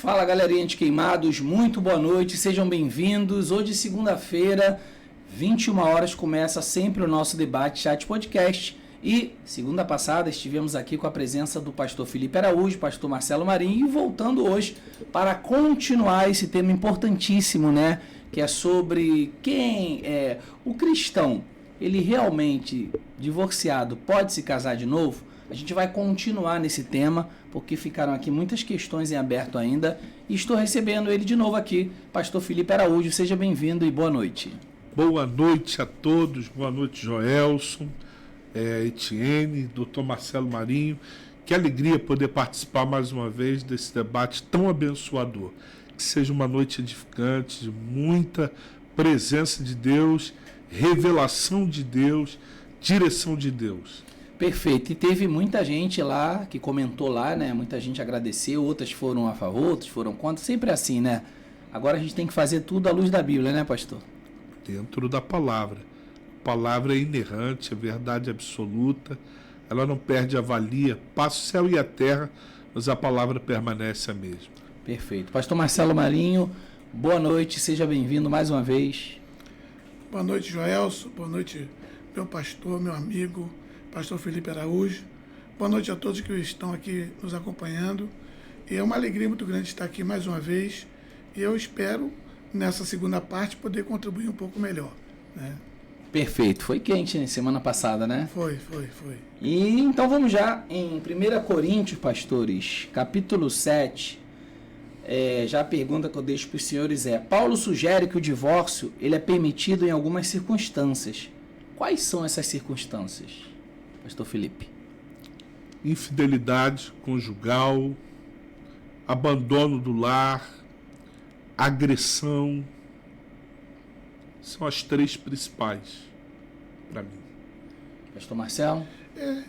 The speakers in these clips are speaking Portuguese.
Fala, galerinha de Queimados, muito boa noite, sejam bem-vindos. Hoje, segunda-feira, 21 horas, começa sempre o nosso debate chat podcast. E segunda passada estivemos aqui com a presença do pastor Felipe Araújo, pastor Marcelo Marinho, e voltando hoje para continuar esse tema importantíssimo, né? Que é sobre quem é o cristão. Ele realmente, divorciado, pode se casar de novo? A gente vai continuar nesse tema, porque ficaram aqui muitas questões em aberto ainda. E estou recebendo ele de novo aqui, pastor Felipe Araújo. Seja bem-vindo e boa noite. Boa noite a todos, boa noite, Joelson, Etienne, doutor Marcelo Marinho. Que alegria poder participar mais uma vez desse debate tão abençoador. Que seja uma noite edificante, de muita presença de Deus, revelação de Deus, direção de Deus. Perfeito. E teve muita gente lá que comentou lá, né? Muita gente agradeceu, outras foram a favor, outras foram contra. Sempre assim, né? Agora a gente tem que fazer tudo à luz da Bíblia, né, pastor? Dentro da palavra. A palavra é inerrante, é verdade absoluta. Ela não perde a valia. Passa o céu e a terra, mas a palavra permanece a mesma. Perfeito. Pastor Marcelo Marinho, boa noite, seja bem-vindo mais uma vez. Boa noite, Joelson. Boa noite, meu pastor, meu amigo, pastor Felipe Araújo. Boa noite a todos que estão aqui nos acompanhando. E é uma alegria muito grande estar aqui mais uma vez. E eu espero, nessa segunda parte, poder contribuir um pouco melhor, né? Perfeito. Foi quente, né? Semana passada, né? Foi. E então vamos já em 1 Coríntios, pastores, capítulo 7. Já a pergunta que eu deixo para os senhores é: Paulo sugere que o divórcio ele é permitido em algumas circunstâncias. Quais são essas circunstâncias, pastor Felipe? Infidelidade conjugal, abandono do lar, agressão, são as três principais para mim. Pastor Marcelo?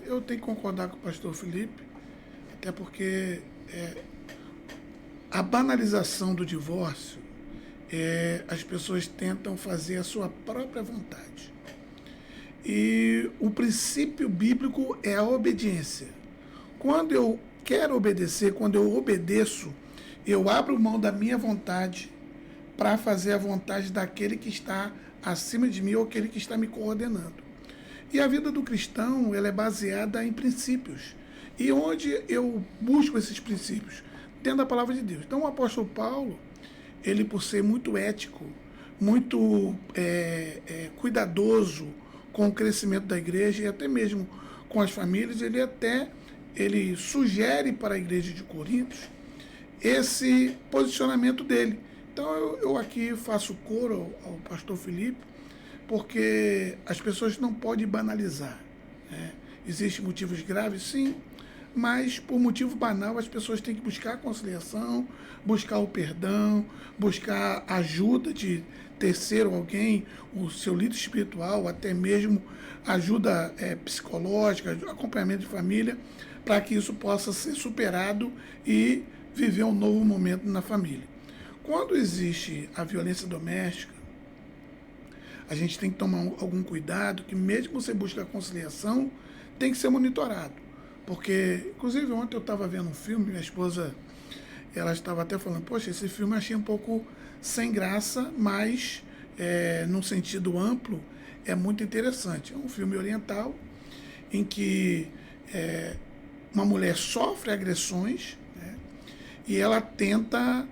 Eu tenho que concordar com o pastor Felipe, até porque a banalização do divórcio, as pessoas tentam fazer a sua própria vontade. E o princípio bíblico é a obediência. Quando eu quero obedecer, quando eu obedeço, eu abro mão da minha vontade para fazer a vontade daquele que está acima de mim ou aquele que está me coordenando. E a vida do cristão, ela é baseada em princípios. E onde eu busco esses princípios? Dentro da palavra de Deus. Então o apóstolo Paulo, ele por ser muito ético, muito cuidadoso com o crescimento da igreja e até mesmo com as famílias, ele sugere para a igreja de Corinto esse posicionamento dele. Então eu aqui faço coro ao pastor Felipe, porque as pessoas não podem banalizar, né? Existem motivos graves, sim, mas por motivo banal as pessoas têm que buscar a conciliação, buscar o perdão, buscar a ajuda de terceiro alguém, o seu líder espiritual, até mesmo ajuda psicológica, acompanhamento de família, para que isso possa ser superado e viver um novo momento na família. Quando existe a violência doméstica, a gente tem que tomar algum cuidado, que mesmo que você busque a conciliação, tem que ser monitorado. Porque, inclusive, ontem eu estava vendo um filme, minha esposa, ela estava até falando, poxa, esse filme eu achei um pouco sem graça, mas, num sentido amplo, é muito interessante. É um filme oriental, em que uma mulher sofre agressões, né, e ela tenta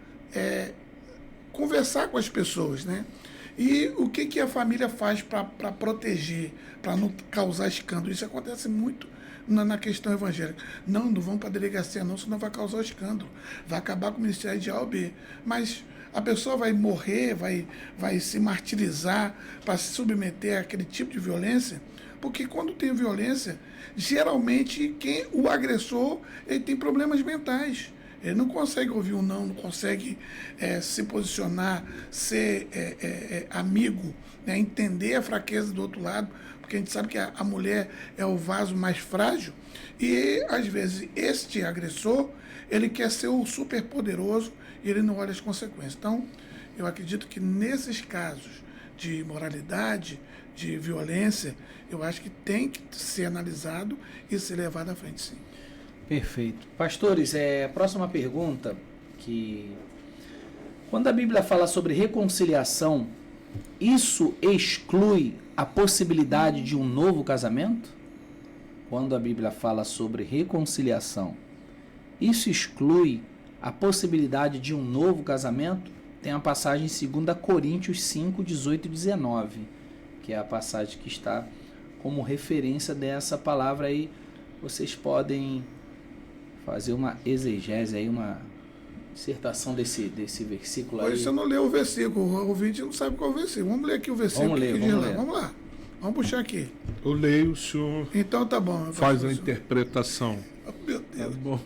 conversar com as pessoas, né? E o que a família faz para proteger, para não causar escândalo? Isso acontece muito na questão evangélica. Não vão para a delegacia não, senão vai causar escândalo. Vai acabar com o ministério de A ou B. Mas a pessoa vai morrer, vai se martirizar para se submeter àquele tipo de violência, porque quando tem violência, geralmente o agressor ele tem problemas mentais. Ele não consegue ouvir um não consegue se posicionar, ser amigo, né, entender a fraqueza do outro lado, porque a gente sabe que a mulher é o vaso mais frágil e, às vezes, este agressor, ele quer ser o superpoderoso e ele não olha as consequências. Então, eu acredito que nesses casos de imoralidade, de violência, eu acho que tem que ser analisado e ser levado à frente, sim. Perfeito. Pastores, próxima pergunta que quando a Bíblia fala sobre reconciliação, isso exclui a possibilidade de um novo casamento? Quando a Bíblia fala sobre reconciliação, isso exclui a possibilidade de um novo casamento? Tem a passagem em 2 Coríntios 5, 18 e 19, que é a passagem que está como referência dessa palavra aí. Vocês podem fazer uma exegese aí, uma dissertação desse versículo aí. Hoje você não leu o versículo, o ouvinte não sabe qual é o versículo. Vamos ler aqui o versículo. Vamos lá. Vamos puxar aqui. Eu leio, o senhor então tá bom. faz a interpretação. Oh, meu Deus. Tá bom.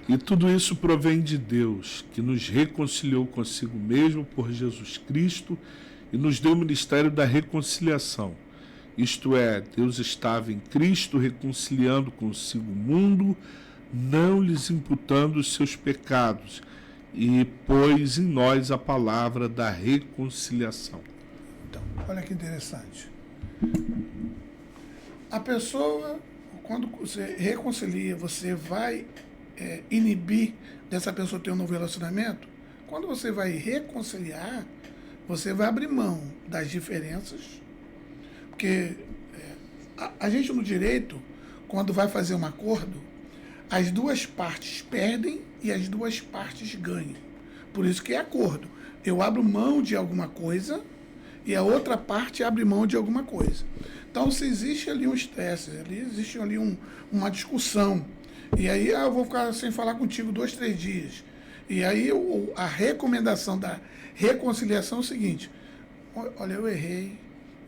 E tudo isso provém de Deus, que nos reconciliou consigo mesmo por Jesus Cristo e nos deu o ministério da reconciliação. Isto é, Deus estava em Cristo reconciliando consigo o mundo, não lhes imputando os seus pecados, e pôs em nós a palavra da reconciliação. Então, olha que interessante. A pessoa, quando você reconcilia, você vai inibir dessa pessoa ter um novo relacionamento. Quando você vai reconciliar, você vai abrir mão das diferenças, porque a gente no direito, quando vai fazer um acordo, as duas partes perdem e as duas partes ganham. Por isso que é acordo. Eu abro mão de alguma coisa e a outra parte abre mão de alguma coisa. Então, se existe ali um estresse, existe ali uma discussão, e aí eu vou ficar sem falar contigo 2, 3 dias. E aí a recomendação da reconciliação é o seguinte: olha, eu errei,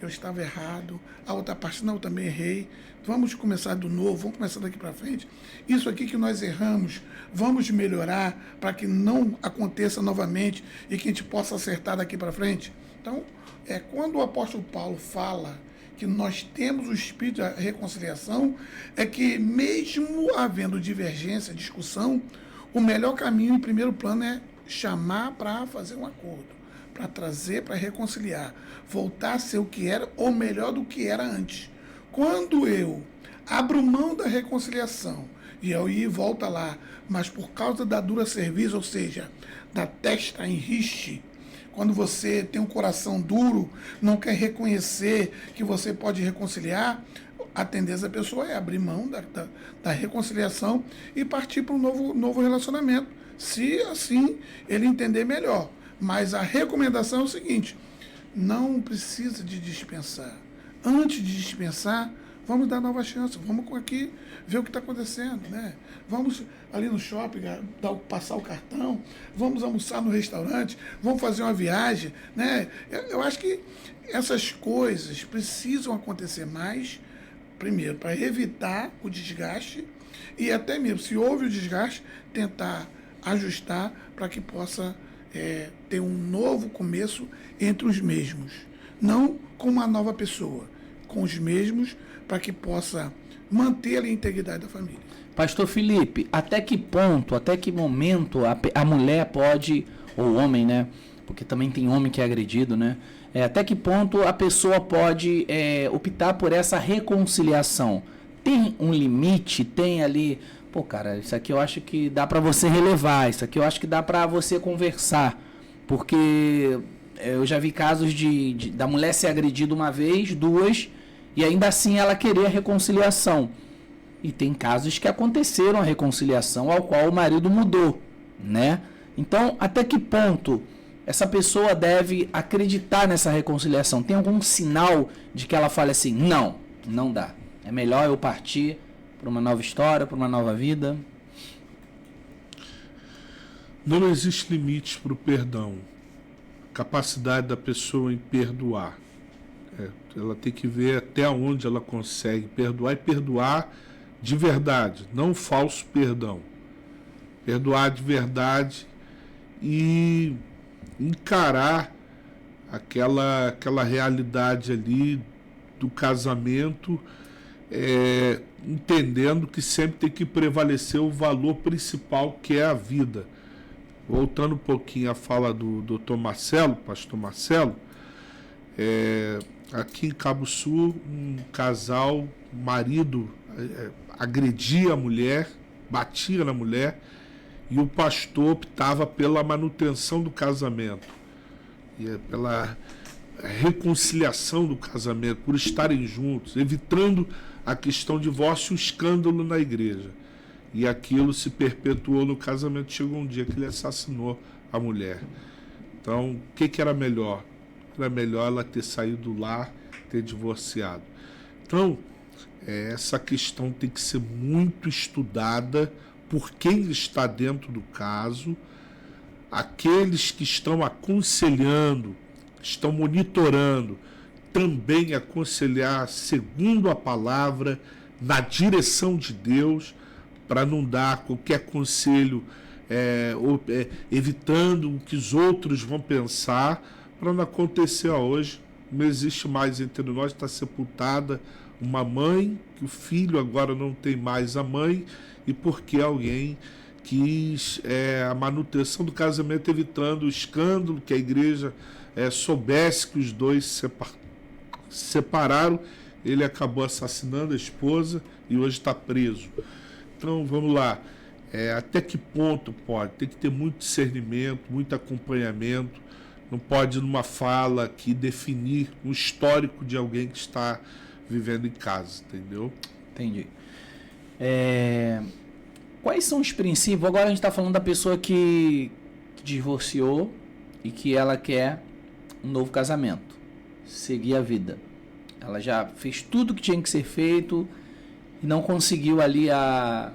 eu estava errado, a outra parte não, eu também errei, vamos começar do novo, vamos começar daqui para frente. Isso aqui que nós erramos, vamos melhorar para que não aconteça novamente e que a gente possa acertar daqui para frente. Então, quando o apóstolo Paulo fala que nós temos o espírito da reconciliação, é que mesmo havendo divergência, discussão, o melhor caminho em primeiro plano é chamar para fazer um acordo, para trazer, para reconciliar, voltar a ser o que era ou melhor do que era antes. Quando eu abro mão da reconciliação e aí volta lá, mas por causa da dura cerviz, ou seja, da testa em riche, quando você tem um coração duro, não quer reconhecer que você pode reconciliar, a tendência da pessoa é abrir mão da reconciliação e partir para um novo relacionamento, se assim ele entender melhor. Mas a recomendação é o seguinte: não precisa de dispensar. Antes de dispensar, vamos dar nova chance, vamos aqui ver o que está acontecendo, né? Vamos ali no shopping passar o cartão, vamos almoçar no restaurante, vamos fazer uma viagem, né? Eu acho que essas coisas precisam acontecer mais, primeiro, para evitar o desgaste e até mesmo, se houve o desgaste, tentar ajustar para que possa ter um novo começo entre os mesmos. Não com uma nova pessoa, com os mesmos, para que possa manter a integridade da família. Pastor Felipe, até que ponto, até que momento a mulher pode, ou o homem, né? Porque também tem homem que é agredido, né? Até que ponto a pessoa pode optar por essa reconciliação? Tem um limite? Tem ali, pô, cara, isso aqui eu acho que dá para você relevar, isso aqui eu acho que dá para você conversar, porque eu já vi casos da mulher ser agredida uma vez, duas, e ainda assim ela querer a reconciliação. E tem casos que aconteceram a reconciliação ao qual o marido mudou, né? Então, até que ponto essa pessoa deve acreditar nessa reconciliação? Tem algum sinal de que ela fale assim, não dá, é melhor eu partir para uma nova história, para uma nova vida? Não existe limite para o perdão. Capacidade da pessoa em perdoar. Ela tem que ver até onde ela consegue perdoar, e perdoar de verdade, não falso perdão. Perdoar de verdade e encarar aquela realidade ali do casamento, entendendo que sempre tem que prevalecer o valor principal, que é a vida. Voltando um pouquinho à fala do Dr. Marcelo, pastor Marcelo, aqui em Cabo Sul, um casal, marido agredia a mulher, batia na mulher, e o pastor optava pela manutenção do casamento, e pela reconciliação do casamento, por estarem juntos, evitando a questão de divórcio e o escândalo na igreja. E aquilo se perpetuou no casamento. Chegou um dia que ele assassinou a mulher. Então, o que era melhor? Era melhor ela ter saído do lar, ter divorciado. Então, essa questão tem que ser muito estudada por quem está dentro do caso, aqueles que estão aconselhando, estão monitorando, também aconselhar segundo a palavra, na direção de Deus, para não dar qualquer conselho evitando o que os outros vão pensar, para não acontecer hoje. Não existe mais entre nós, está sepultada uma mãe, que o filho agora não tem mais a mãe, e porque alguém quis a manutenção do casamento, evitando o escândalo, que a igreja soubesse que os dois se separaram, ele acabou assassinando a esposa e hoje está preso. Então, vamos lá. Até que ponto pode? Tem que ter muito discernimento, muito acompanhamento. Não pode, numa fala aqui, definir o histórico de alguém que está vivendo em casa, entendeu? Entendi. Quais são os princípios? Agora a gente está falando da pessoa que divorciou e que ela quer um novo casamento, seguir a vida. Ela já fez tudo que tinha que ser feito e não conseguiu ali a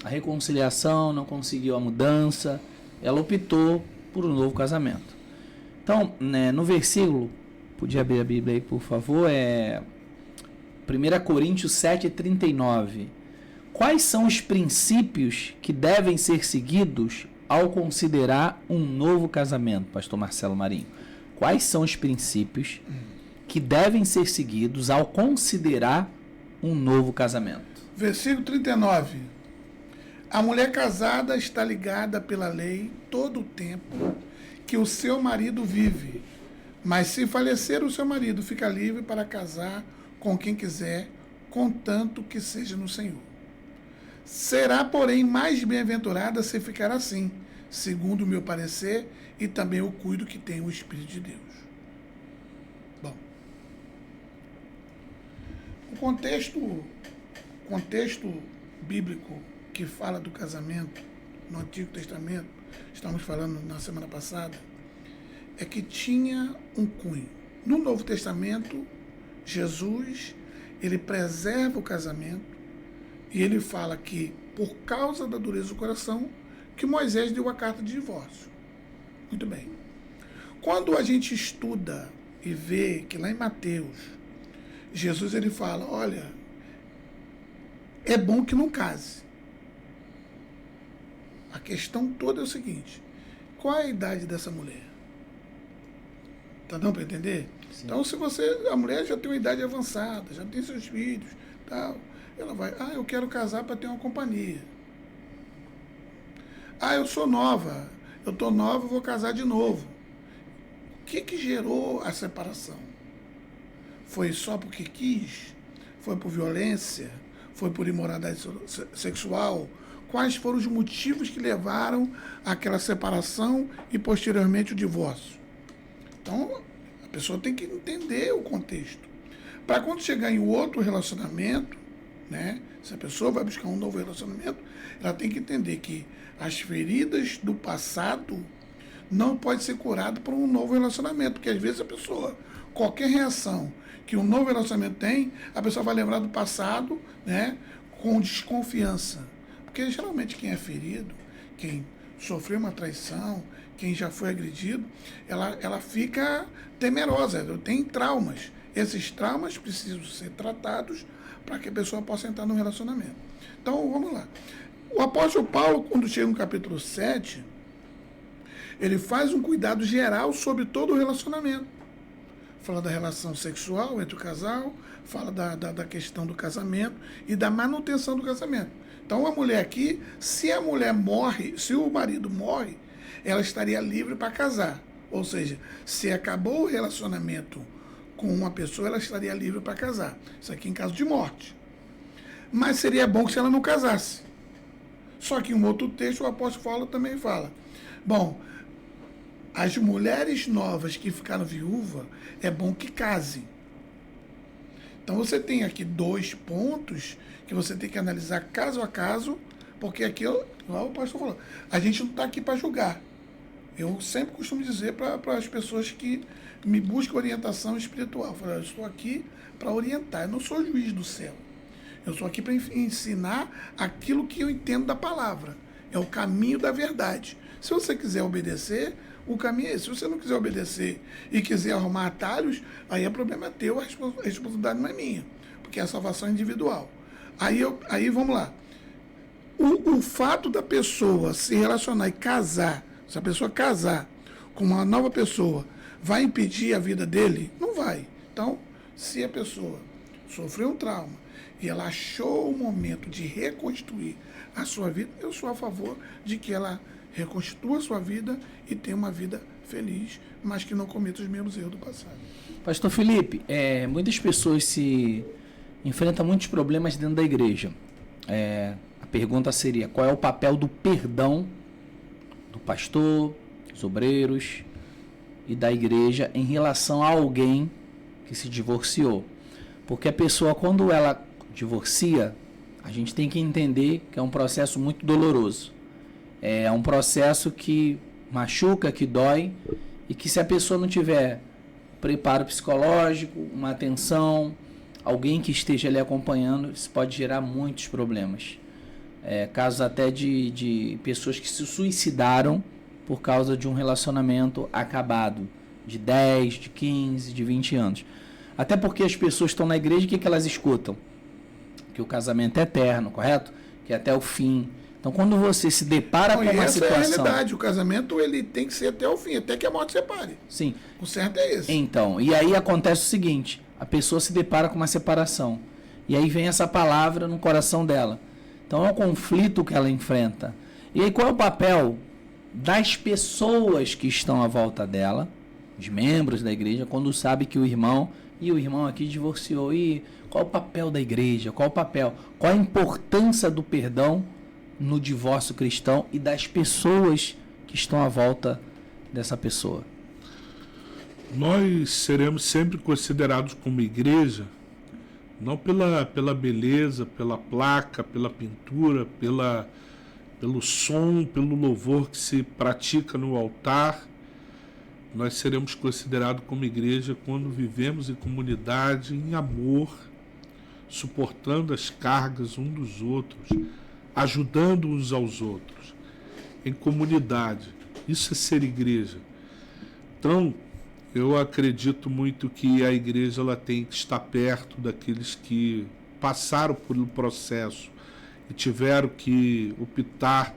reconciliação, não conseguiu a mudança. Ela optou por um novo casamento. Então, no versículo, podia abrir a Bíblia aí, por favor, 1 Coríntios 7:39. Quais são os princípios que devem ser seguidos ao considerar um novo casamento, pastor Marcelo Marinho? Quais são os princípios que devem ser seguidos ao considerar um novo casamento? Versículo 39. A mulher casada está ligada pela lei todo o tempo que o seu marido vive. Mas se falecer o seu marido, fica livre para casar com quem quiser, contanto que seja no Senhor. Será, porém, mais bem-aventurada se ficar assim, segundo o meu parecer, e também o cuido que tem o Espírito de Deus. Bom, o contexto bíblico que fala do casamento no Antigo Testamento, estamos falando na semana passada, é que tinha um cunho. No Novo Testamento, Jesus, ele preserva o casamento e ele fala que, por causa da dureza do coração, que Moisés deu a carta de divórcio. Muito bem. Quando a gente estuda e vê que lá em Mateus, Jesus ele fala, olha, é bom que não case. A questão toda é o seguinte, qual é a idade dessa mulher? Tá dando para entender? Sim. Então, se a mulher já tem uma idade avançada, já tem seus filhos, tal, ela vai, eu quero casar para ter uma companhia. Eu sou nova, eu estou nova, vou casar de novo. O que gerou a separação? Foi só porque quis? Foi por violência? Foi por imoralidade sexual? Quais foram os motivos que levaram àquela separação e posteriormente o divórcio? Então, a pessoa tem que entender o contexto. Para quando chegar em outro relacionamento, né, se a pessoa vai buscar um novo relacionamento, ela tem que entender que as feridas do passado não podem ser curadas por um novo relacionamento, porque às vezes a pessoa, qualquer reação que um novo relacionamento tem, a pessoa vai lembrar do passado, né, com desconfiança. Porque geralmente quem é ferido, quem sofreu uma traição, quem já foi agredido, ela fica temerosa, tem traumas. Esses traumas precisam ser tratados para que a pessoa possa entrar no relacionamento. Então, vamos lá. O apóstolo Paulo, quando chega no capítulo 7, ele faz um cuidado geral sobre todo o relacionamento. Fala da relação sexual entre o casal, fala da questão do casamento e da manutenção do casamento. Então, a mulher aqui, se a mulher morre, se o marido morre, ela estaria livre para casar. Ou seja, se acabou o relacionamento com uma pessoa, ela estaria livre para casar. Isso aqui em caso de morte. Mas seria bom se ela não casasse. Só que em um outro texto o apóstolo Paulo também fala. Bom, as mulheres novas que ficaram viúvas, é bom que casem. Então você tem aqui 2 pontos que você tem que analisar caso a caso, porque aqui, igual o pastor falou, a gente não está aqui para julgar. Eu sempre costumo dizer para as pessoas que me buscam orientação espiritual, eu falo, eu estou aqui para orientar, eu não sou juiz do céu. Eu estou aqui para ensinar aquilo que eu entendo da palavra. É o caminho da verdade. Se você quiser obedecer, o caminho é esse. Se você não quiser obedecer e quiser arrumar atalhos, aí é problema teu, a responsabilidade não é minha, porque é a salvação individual. Aí vamos lá. O fato da pessoa se relacionar e casar, se a pessoa casar com uma nova pessoa, vai impedir a vida dele? Não vai. Então, se a pessoa sofreu um trauma e ela achou o momento de reconstruir a sua vida, eu sou a favor de que ela reconstrua a sua vida e tenha uma vida feliz, mas que não cometa os mesmos erros do passado. Pastor Felipe, muitas pessoas enfrentam muitos problemas dentro da igreja. A pergunta seria, qual é o papel do perdão do pastor, dos obreiros e da igreja em relação a alguém que se divorciou? Porque a pessoa, quando ela divorcia, a gente tem que entender que é um processo muito doloroso. É um processo que machuca, que dói, e que se a pessoa não tiver preparo psicológico, uma atenção, alguém que esteja ali acompanhando, isso pode gerar muitos problemas. Casos até de pessoas que se suicidaram por causa de um relacionamento acabado, de 10, de 15, de 20 anos. Até porque as pessoas estão na igreja, o que elas escutam? Que o casamento é eterno, correto? Que é até o fim. Então, quando você se depara com uma situação... Essa é a realidade. O casamento ele tem que ser até o fim, até que a morte separe. Sim. O certo é esse. Então, e aí acontece o seguinte, a pessoa se depara com uma separação. E aí vem essa palavra no coração dela. Então, é um conflito que ela enfrenta. E aí, qual é o papel das pessoas que estão à volta dela, os membros da igreja, quando sabe que o irmão aqui divorciou? E qual o papel da igreja? Qual o papel? Qual a importância do perdão no divórcio cristão e das pessoas que estão à volta dessa pessoa? Nós seremos sempre considerados como igreja, não pela beleza, pela placa, pela pintura, pelo som, pelo louvor que se pratica no altar. Nós seremos considerados como igreja quando vivemos em comunidade, em amor, suportando as cargas uns dos outros, ajudando uns aos outros, em comunidade. Isso é ser igreja. Então, eu acredito muito que a igreja ela tem que estar perto daqueles que passaram pelo processo e tiveram que optar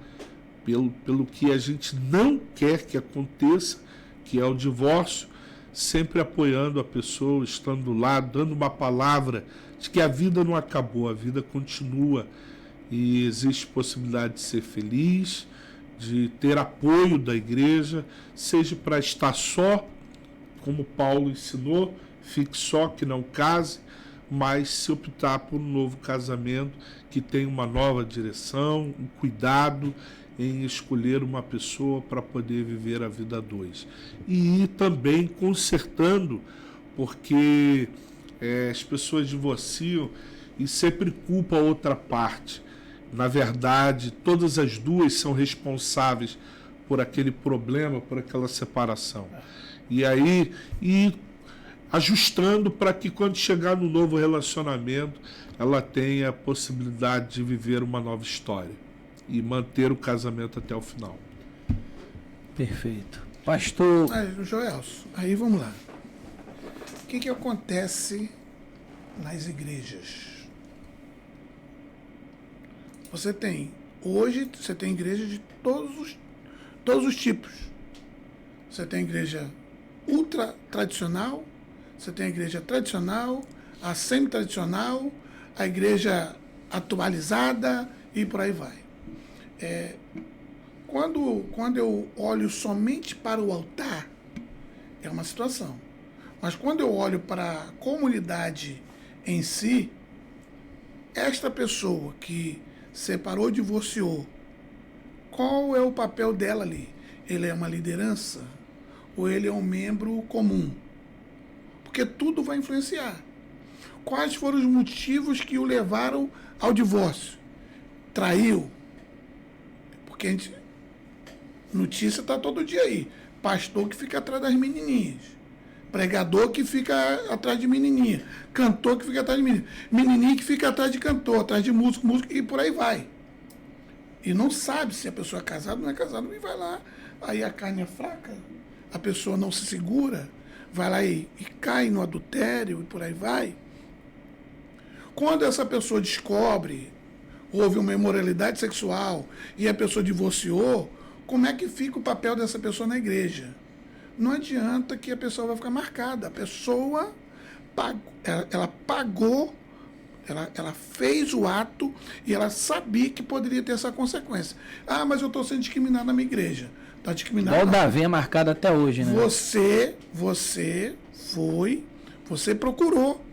pelo que a gente não quer que aconteça, que é o divórcio, sempre apoiando a pessoa, estando lá, dando uma palavra de que a vida não acabou, a vida continua e existe possibilidade de ser feliz, de ter apoio da igreja, seja para estar só, como Paulo ensinou, fique só, que não case, mas se optar por um novo casamento que tem uma nova direção, um cuidado em escolher uma pessoa para poder viver a vida a dois. E ir também consertando, porque as pessoas divorciam e sempre culpam a outra parte. Na verdade, todas as duas são responsáveis por aquele problema, por aquela separação. E aí, ajustando para que quando chegar no novo relacionamento, ela tenha a possibilidade de viver uma nova história e manter o casamento até o final. Perfeito. Pastor... Joelson, aí vamos lá. O que acontece nas igrejas? Hoje você tem igreja de todos os tipos. Você tem igreja ultra tradicional, você tem a igreja tradicional, a semi-tradicional, a igreja atualizada e por aí vai. Quando eu olho somente para o altar, é uma situação. Mas quando eu olho para a comunidade em si, esta pessoa que separou, divorciou qual é o papel dela ali? Ele é uma liderança ou ele é um membro comum? Porque tudo vai influenciar. Quais foram os motivos que o levaram ao divórcio? Traiu? Porque a gente, notícia está todo dia aí. Pastor que fica atrás das menininhas. Pregador que fica atrás de menininha. Cantor que fica atrás de menininha. Menininha que fica atrás de cantor, atrás de músico, e por aí vai. E não sabe se a pessoa é casada ou não é casada. E vai lá. Aí a carne é fraca, a pessoa não se segura, vai lá e cai no adultério e por aí vai. Quando essa pessoa descobre, houve uma imoralidade sexual e a pessoa divorciou, como é que fica o papel dessa pessoa na igreja? Não adianta que a pessoa vai ficar marcada. A pessoa ela pagou, ela fez o ato e ela sabia que poderia ter essa consequência. Ah, mas eu estou sendo discriminado na minha igreja. Está discriminado. Igual o Davi é marcado até hoje, né? Você procurou.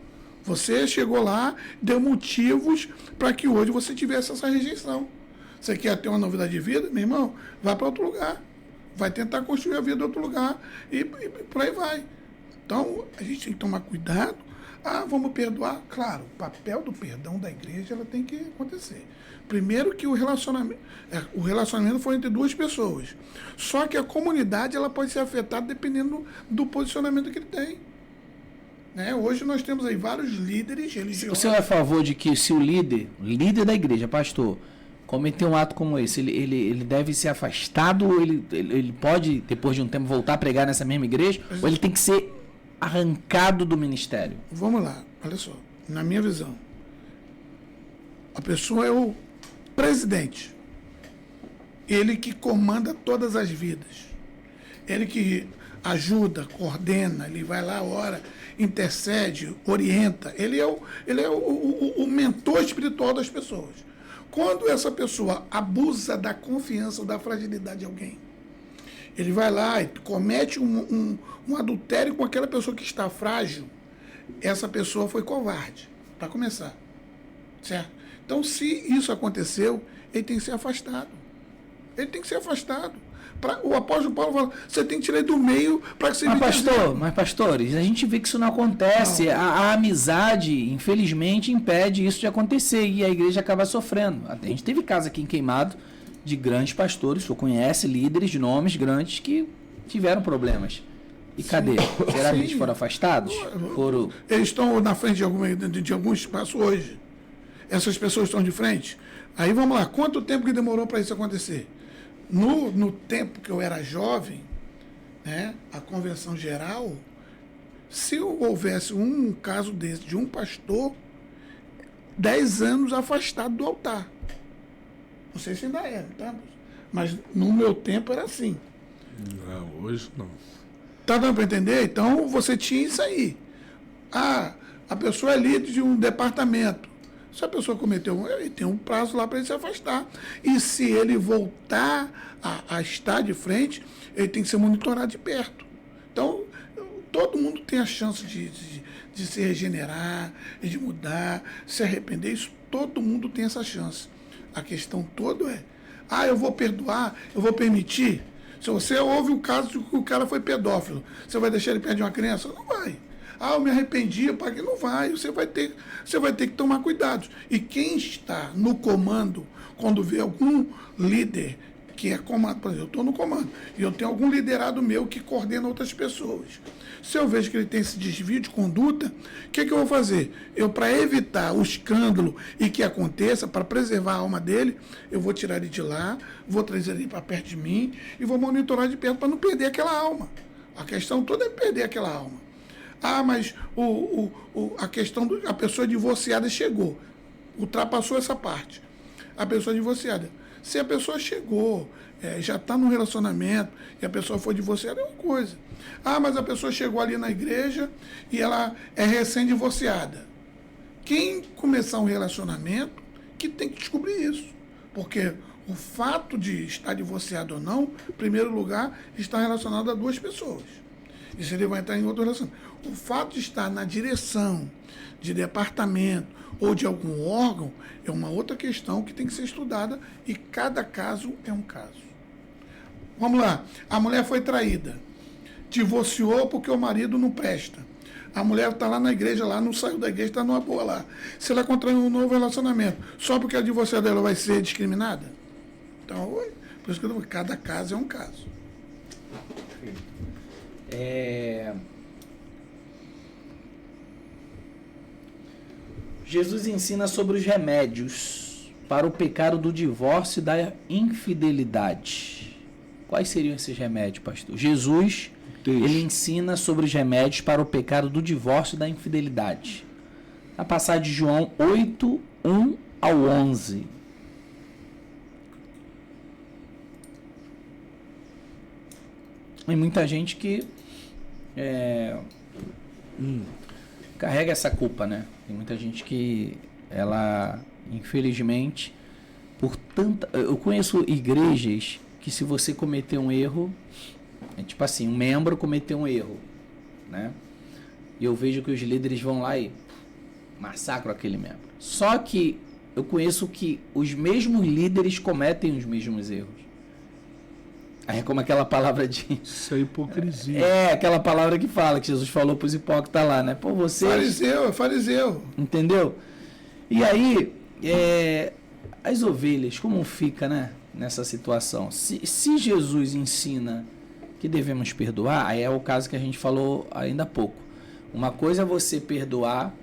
Você chegou lá, deu motivos para que hoje você tivesse essa rejeição. Você quer ter uma novidade de vida? Meu irmão, vai para outro lugar. Vai tentar construir a vida em outro lugar e por aí vai. Então, a gente tem que tomar cuidado. Ah, vamos perdoar? Claro, o papel do perdão da igreja ela tem que acontecer. Primeiro que o relacionamento foi entre duas pessoas. Só que a comunidade ela pode ser afetada dependendo do posicionamento que ele tem. Né? Hoje nós temos aí vários líderes religiosos. Você é a favor de que se o líder da igreja, pastor, cometer um ato como esse, ele deve ser afastado, ou ele pode, depois de um tempo, voltar a pregar nessa mesma igreja, ou ele tem que ser arrancado do ministério? Vamos lá, olha só, na minha visão, a pessoa é o presidente, ele que comanda todas as vidas, ele que ajuda, coordena, ele vai lá, ora, intercede, orienta, ele é o mentor espiritual das pessoas. Quando essa pessoa abusa da confiança ou da fragilidade de alguém, ele vai lá e comete um adultério com aquela pessoa que está frágil, essa pessoa foi covarde, para começar. Certo? Então, se isso aconteceu, ele tem que ser afastado. Ele tem que ser afastado. O apóstolo Paulo fala, você tem que tirar ele do meio para que você... Mas pastores, a gente vê que isso não acontece. Não. A amizade, infelizmente, impede isso de acontecer e a igreja acaba sofrendo. A gente teve casos aqui em Queimado de grandes pastores, você conhece líderes de nomes grandes que tiveram problemas. E cadê? Será que eles foram afastados? Eles estão na frente de algum espaço hoje. Essas pessoas estão de frente. Aí vamos lá, quanto tempo que demorou para isso acontecer? No tempo que eu era jovem, né, a convenção geral, se houvesse um caso desse de um pastor, 10 anos afastado do altar. Não sei se ainda é, tá? Mas no meu tempo era assim. Não, hoje não. Tá dando para entender? Então você tinha isso aí. Ah, a pessoa é líder de um departamento. Se a pessoa cometeu um, ele tem um prazo lá para ele se afastar. E se ele voltar a estar de frente, ele tem que ser monitorado de perto. Então, todo mundo tem a chance de se regenerar, de mudar, se arrepender. Isso, todo mundo tem essa chance. A questão toda é, eu vou perdoar, eu vou permitir. Se você ouve o caso de que o cara foi pedófilo, você vai deixar ele perto de uma criança? Não vai. Eu me arrependi, eu paguei. Não vai. Você vai ter que tomar cuidado. E quem está no comando, quando vê algum líder que é comando, por exemplo, eu estou no comando, e eu tenho algum liderado meu que coordena outras pessoas. Se eu vejo que ele tem esse desvio de conduta, o que eu vou fazer? Para evitar o escândalo e que aconteça, para preservar a alma dele, eu vou tirar ele de lá, vou trazer ele para perto de mim e vou monitorar de perto para não perder aquela alma. A questão toda é perder aquela alma. Mas a questão a pessoa divorciada chegou, ultrapassou essa parte. A pessoa divorciada. Se a pessoa chegou, já está num relacionamento e a pessoa foi divorciada, é uma coisa. Mas a pessoa chegou ali na igreja e ela é recém-divorciada. Quem começar um relacionamento que tem que descobrir isso. Porque o fato de estar divorciado ou não, em primeiro lugar, está relacionado a duas pessoas. Isso ele vai entrar em outro relacionamento. O fato de estar na direção de departamento ou de algum órgão é uma outra questão que tem que ser estudada e cada caso é um caso. Vamos lá, a mulher foi traída, divorciou porque o marido não presta. A mulher está lá na igreja, lá não saiu da igreja, está numa boa lá. Se ela contrair um novo relacionamento, só porque a divorciada dela vai ser discriminada? Então, por isso que eu digo, cada caso é um caso. Jesus ensina sobre os remédios para o pecado do divórcio e da infidelidade. Quais seriam esses remédios, pastor? Jesus, ele ensina sobre os remédios para o pecado do divórcio e da infidelidade. Na passagem de João 8, 1 ao 11. Tem muita gente que carrega essa culpa, né? Tem muita gente que ela, infelizmente, por tanta... Eu conheço igrejas que se você cometer um erro, é tipo assim, um membro cometeu um erro, né? E eu vejo que os líderes vão lá e massacram aquele membro. Só que eu conheço que os mesmos líderes cometem os mesmos erros. Aí é como aquela palavra de... Isso é hipocrisia. É, aquela palavra que fala, que Jesus falou para os hipócritas lá, né? Pô, você... Fariseu. Entendeu? E aí, as ovelhas, como fica, né? Nessa situação. Se Jesus ensina que devemos perdoar, aí é o caso que a gente falou ainda há pouco. Uma coisa é você perdoar,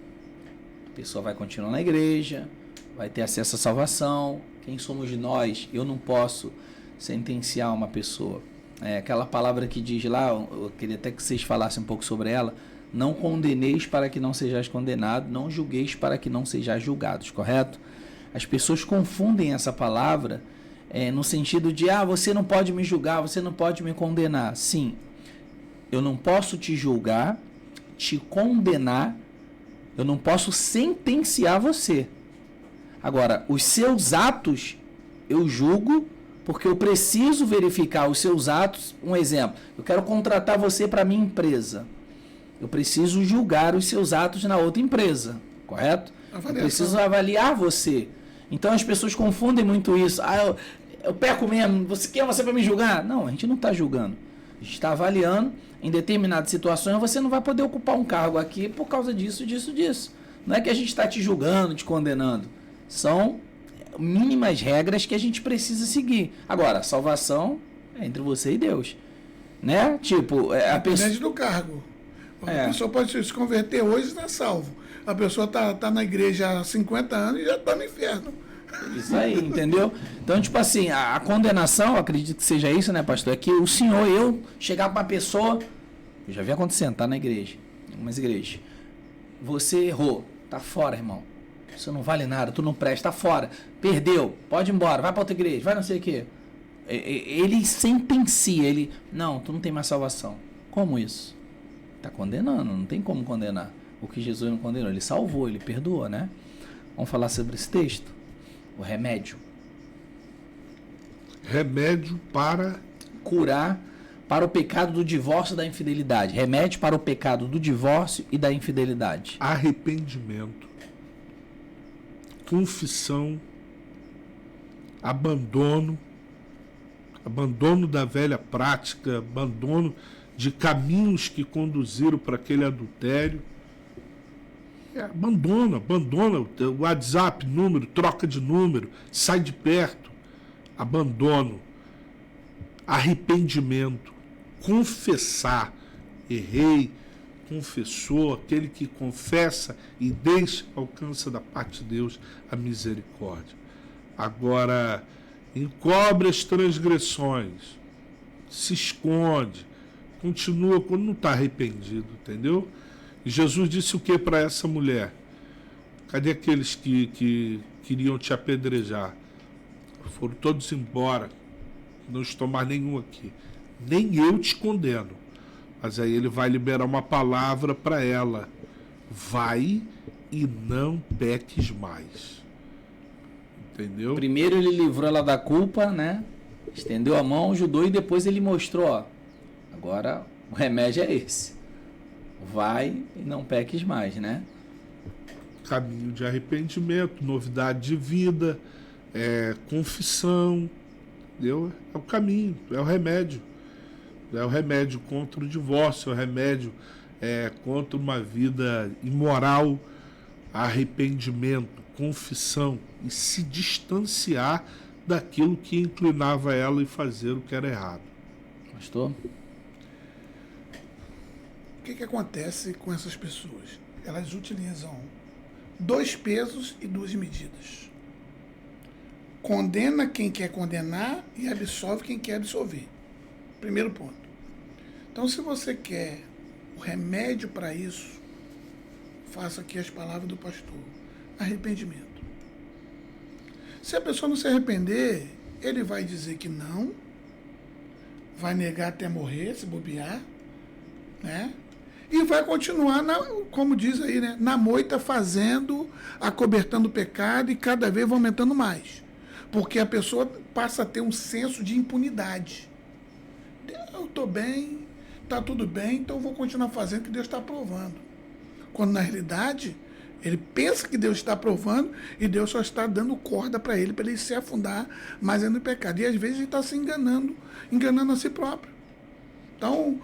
a pessoa vai continuar na igreja, vai ter acesso à salvação. Quem somos nós? Eu não posso sentenciar uma pessoa. É aquela palavra que diz lá, eu queria até que vocês falassem um pouco sobre ela: não condeneis para que não sejais condenado, não julgueis para que não sejais julgados, correto? As pessoas confundem essa palavra no sentido de, você não pode me julgar, você não pode me condenar. Sim, eu não posso te julgar, te condenar, eu não posso sentenciar você. Agora, os seus atos eu julgo, porque eu preciso verificar os seus atos. Um exemplo, eu quero contratar você para minha empresa. Eu preciso julgar os seus atos na outra empresa, correto? Eu preciso avaliar você. Então as pessoas confundem muito isso. Eu peco mesmo, quem é você para me julgar? Não, a gente não está julgando. A gente está avaliando. Em determinadas situações você não vai poder ocupar um cargo aqui por causa disso. Não é que a gente está te julgando, te condenando. São mínimas regras que a gente precisa seguir. Agora, a salvação é entre você e Deus, né? Tipo, a pessoa... Depende do cargo. A pessoa pode se converter hoje e está salvo. A pessoa tá na igreja há 50 anos e já está no inferno. Isso aí, entendeu? Então, tipo assim, a condenação, acredito que seja isso, né, pastor? É que o senhor, eu chegar para uma pessoa, eu já vi acontecendo, tá na igreja, em algumas igrejas. Você errou, tá fora, irmão. Você não vale nada, tu não presta, tá fora. Perdeu, pode ir embora, vai para outra igreja, vai não sei o quê. Ele sentencia, não, tu não tem mais salvação. Como isso? Tá condenando, não tem como condenar. O que Jesus não condenou, ele salvou, ele perdoou, né? Vamos falar sobre esse texto? O remédio. Remédio para... curar para o pecado do divórcio e da infidelidade. Remédio para o pecado do divórcio e da infidelidade. Arrependimento. Confissão. Abandono da velha prática, abandono de caminhos que conduziram para aquele adultério. Abandona o WhatsApp, número, troca de número, sai de perto. Abandono, arrependimento, confessar, errei, confessou, aquele que confessa e deixa, alcança da parte de Deus a misericórdia. Agora, encobre as transgressões, se esconde, continua quando não está arrependido, entendeu? E Jesus disse o que para essa mulher? Cadê aqueles que queriam te apedrejar? Foram todos embora, não estou mais nenhum aqui. Nem eu te condeno. Mas aí ele vai liberar uma palavra para ela. Vai e não peques mais. Entendeu? Primeiro ele livrou ela da culpa, né? Estendeu a mão, ajudou e depois ele mostrou, agora O remédio é esse. Vai e não peques mais, né? Caminho de arrependimento, novidade de vida, confissão, entendeu? É o caminho, é o remédio. É o remédio contra o divórcio, é o remédio contra uma vida imoral, arrependimento, confissão e se distanciar daquilo que inclinava ela e fazer o que era errado. Pastor? O que acontece com essas pessoas? Elas utilizam 2 pesos e 2 medidas. Condena quem quer condenar e absolve quem quer absolver. Primeiro ponto. Então, se você quer o remédio para isso, faça aqui as palavras do pastor. Arrependimento. Se a pessoa não se arrepender, ele vai dizer que não, vai negar até morrer, se bobear, né? E vai continuar, como diz aí, né? Na moita fazendo, acobertando o pecado e cada vez vai aumentando mais. Porque a pessoa passa a ter um senso de impunidade. Eu estou bem, está tudo bem, então eu vou continuar fazendo o que Deus está aprovando. Quando na realidade, ele pensa que Deus está aprovando e Deus só está dando corda para ele se afundar mais ainda no pecado. E às vezes ele está se enganando a si próprio. Então,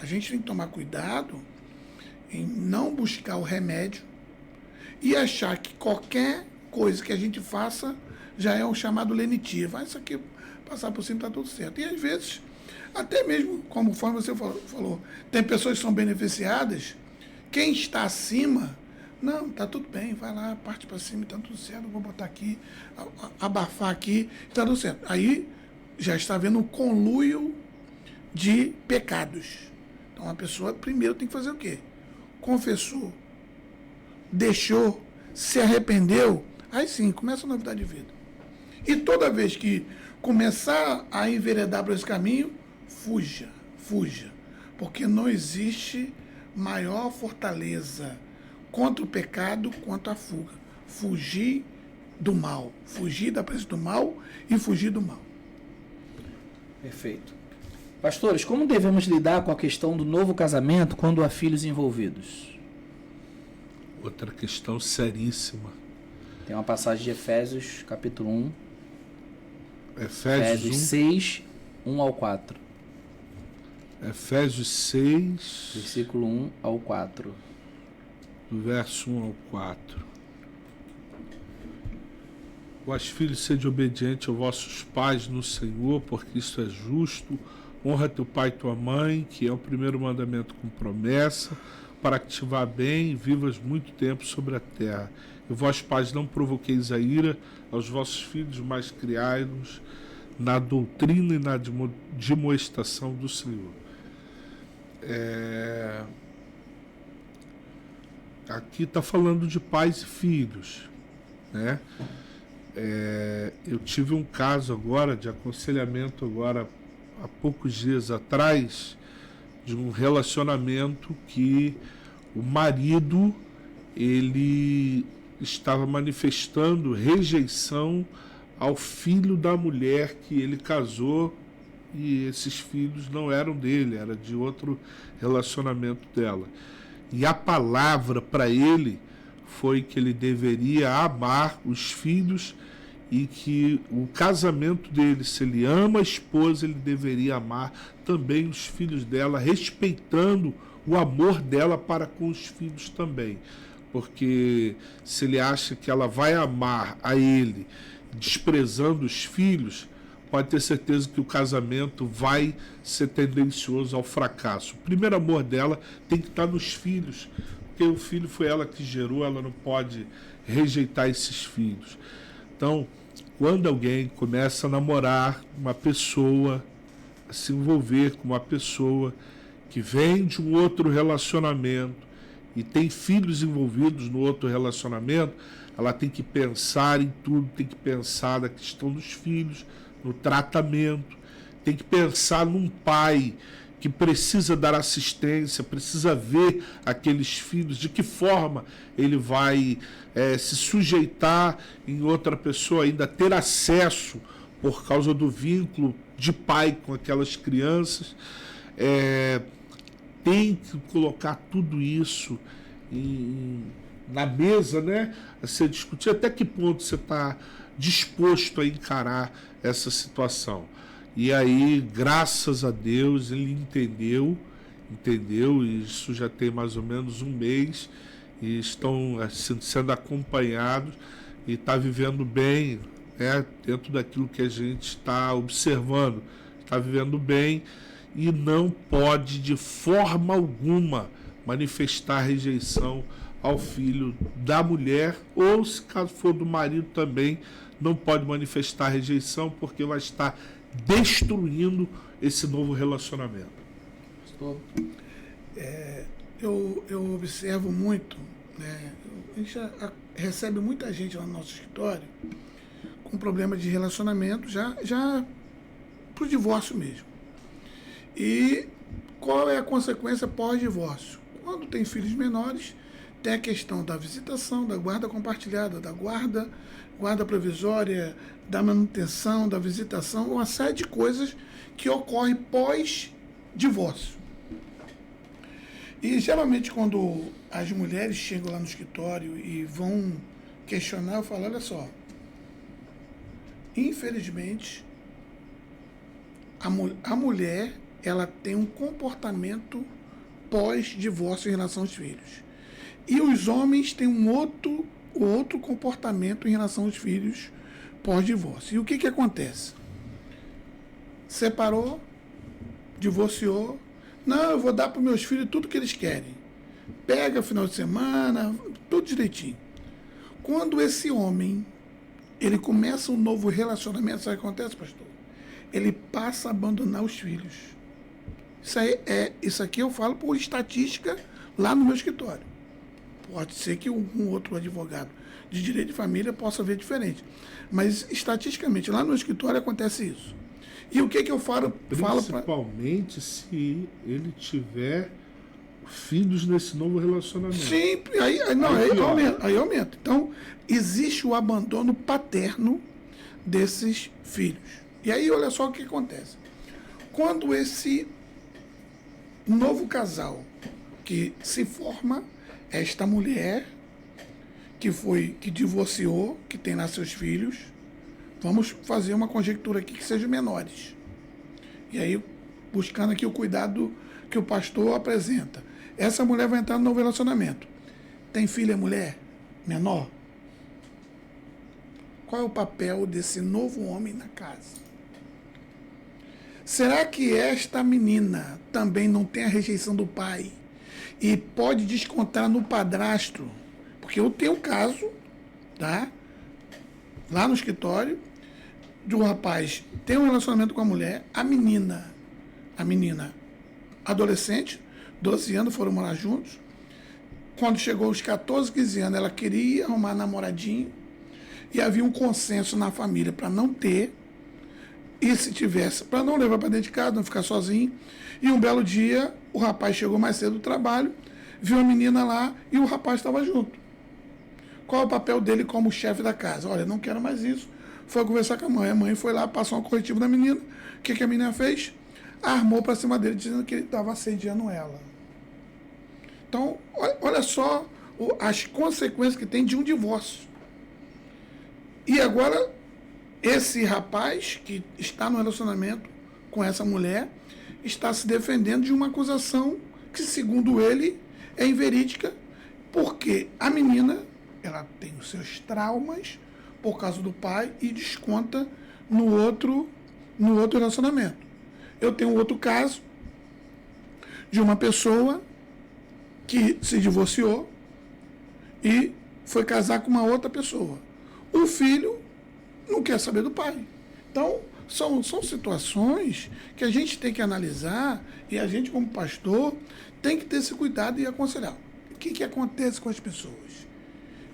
a gente tem que tomar cuidado em não buscar o remédio e achar que qualquer coisa que a gente faça já é um chamado lenitivo. Isso aqui, passar por cima, está tudo certo. E às vezes, até mesmo, conforme você falou, tem pessoas que são beneficiadas, quem está acima, não, está tudo bem, vai lá, parte para cima, está tudo certo, vou botar aqui, abafar aqui, está tudo certo. Aí já está havendo um conluio de pecados. Então a pessoa primeiro tem que fazer o quê? Confessou, deixou, se arrependeu, aí sim, começa a novidade de vida. E toda vez que começar a enveredar por esse caminho, fuja. Porque não existe maior fortaleza contra o pecado quanto a fuga. Fugir do mal. Fugir da presença do mal e fugir do mal. Perfeito. Pastores, como devemos lidar com a questão do novo casamento quando há filhos envolvidos? Outra questão seríssima. Tem uma passagem de Efésios, capítulo 1. Efésios 6, 1 ao 4. Efésios 6, versículo 1 ao 4. Do verso 1 ao 4. Vós, filhos, sede obedientes aos vossos pais no Senhor, porque isto é justo. Honra teu pai e tua mãe, que é o primeiro mandamento com promessa, para que te vá bem e vivas muito tempo sobre a terra. E vós, pais, não provoqueis a ira aos vossos filhos, mas criai-nos na doutrina e na demonstração do Senhor. Aqui está falando de pais e filhos, né? Eu tive um caso agora de aconselhamento agora há poucos dias atrás, de um relacionamento que o marido ele estava manifestando rejeição ao filho da mulher que ele casou, e esses filhos não eram dele, era de outro relacionamento dela. E a palavra para ele foi que ele deveria amar os filhos e que o casamento dele, se ele ama a esposa, ele deveria amar também os filhos dela, respeitando o amor dela para com os filhos também. Porque se ele acha que ela vai amar a ele desprezando os filhos, pode ter certeza que o casamento vai ser tendencioso ao fracasso. O primeiro amor dela tem que estar nos filhos, porque o filho foi ela que gerou, ela não pode rejeitar esses filhos. Então, quando alguém começa a namorar uma pessoa, a se envolver com uma pessoa que vem de um outro relacionamento e tem filhos envolvidos no outro relacionamento, ela tem que pensar em tudo, tem que pensar na questão dos filhos, no tratamento, tem que pensar num pai que precisa dar assistência, precisa ver aqueles filhos, de que forma ele vai se sujeitar em outra pessoa, ainda ter acesso por causa do vínculo de pai com aquelas crianças. tem que colocar tudo isso na mesa, né? A ser discutido. Até que ponto você está disposto a encarar essa situação? E aí, graças a Deus, ele entendeu, e isso já tem mais ou menos um mês, e estão sendo acompanhados e está vivendo bem, né, dentro daquilo que a gente está observando, está vivendo bem e não pode de forma alguma manifestar rejeição ao filho da mulher, ou se caso for do marido também, não pode manifestar rejeição, porque vai estar destruindo esse novo relacionamento. Eu observo muito, né? A gente recebe muita gente lá no nosso escritório com problema de relacionamento, já para o divórcio mesmo. E qual é a consequência pós-divórcio? Quando tem filhos menores, tem a questão da visitação, da guarda compartilhada, da guarda provisória, da manutenção, da visitação, uma série de coisas que ocorrem pós-divórcio. E geralmente quando as mulheres chegam lá no escritório e vão questionar, eu falo, olha só, infelizmente a mulher ela tem um comportamento pós-divórcio em relação aos filhos. E os homens têm outro comportamento em relação aos filhos pós-divórcio. E o que acontece? Separou, divorciou, não, eu vou dar para os meus filhos tudo que eles querem. Pega final de semana, tudo direitinho. Quando esse homem, ele começa um novo relacionamento, sabe o que acontece, pastor? Ele passa a abandonar os filhos. Isso aqui eu falo por estatística lá no meu escritório. Pode ser que um outro advogado de direito de família possa ver diferente. Mas, estatisticamente, lá no escritório acontece isso. E o que eu falo? Principalmente se ele tiver filhos nesse novo relacionamento. Sim, aí aumenta. Então, existe o abandono paterno desses filhos. E aí, olha só o que acontece. Quando esse novo casal que se forma, esta mulher que divorciou, que tem lá seus filhos, vamos fazer uma conjectura aqui que sejam menores. E aí, buscando aqui o cuidado que o pastor apresenta. Essa mulher vai entrar no novo relacionamento. Tem filha mulher? Menor? Qual é o papel desse novo homem na casa? Será que esta menina também não tem a rejeição do pai e pode descontar no padrasto? Porque eu tenho um caso, tá? Lá no escritório, de um rapaz tem um relacionamento com a mulher, a menina adolescente, 12 anos, foram morar juntos. Quando chegou aos 14, 15 anos, ela queria arrumar namoradinho e havia um consenso na família para não ter, e se tivesse, para não levar para dentro de casa, não ficar sozinho. E um belo dia, o rapaz chegou mais cedo do trabalho, viu a menina lá e o rapaz estava junto. Qual é o papel dele como chefe da casa? Olha, não quero mais isso. Foi conversar com a mãe. A mãe foi lá, passou um corretivo na menina. O que a menina fez? Armou para cima dele, dizendo que ele estava assediando ela. Então, olha só as consequências que tem de um divórcio. E agora, esse rapaz que está no relacionamento com essa mulher está se defendendo de uma acusação que, segundo ele, é inverídica, porque a menina ela tem os seus traumas por causa do pai e desconta no outro relacionamento. Eu tenho outro caso de uma pessoa que se divorciou e foi casar com uma outra pessoa. O filho não quer saber do pai. Então, são situações que a gente tem que analisar e a gente, como pastor, tem que ter esse cuidado e aconselhar. O que acontece com as pessoas?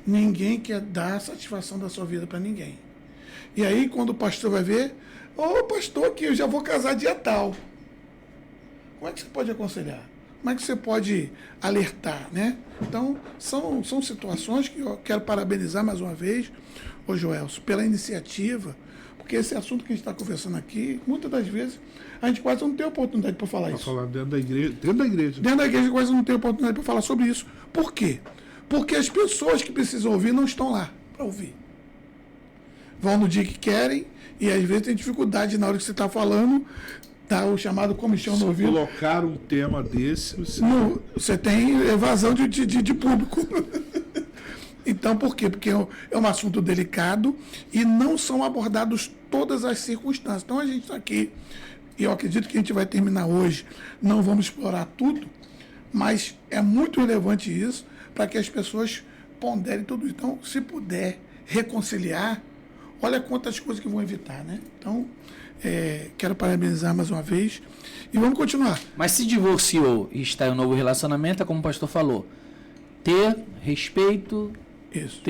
Ninguém quer dar satisfação da sua vida para ninguém. E aí, quando o pastor vai ver, pastor, aqui eu já vou casar dia tal. Como é que você pode aconselhar? Como é que você pode alertar, né? Então, são situações que eu quero parabenizar mais uma vez, Joelson, pela iniciativa, Porque esse assunto que a gente está conversando aqui, muitas das vezes, a gente quase não tem oportunidade para falar Para isso. falar dentro da igreja. Dentro da igreja. Dentro da igreja quase não tem oportunidade para falar sobre isso. Por quê? Porque as pessoas que precisam ouvir não estão lá para ouvir. Vão no dia que querem e às vezes tem dificuldade na hora que você está falando, tá o chamado comichão no ouvido. Colocar um tema desse, Você tem evasão de público. Então, por quê? Porque é um assunto delicado e não são abordados todas as circunstâncias. Então, a gente está aqui, e eu acredito que a gente vai terminar hoje, não vamos explorar tudo, mas é muito relevante isso para que as pessoas ponderem tudo isso. Então, se puder reconciliar, olha quantas coisas que vão evitar, né? Então, quero parabenizar mais uma vez e vamos continuar. Mas se divorciou e está em um novo relacionamento, é como o pastor falou, ter respeito, Isso.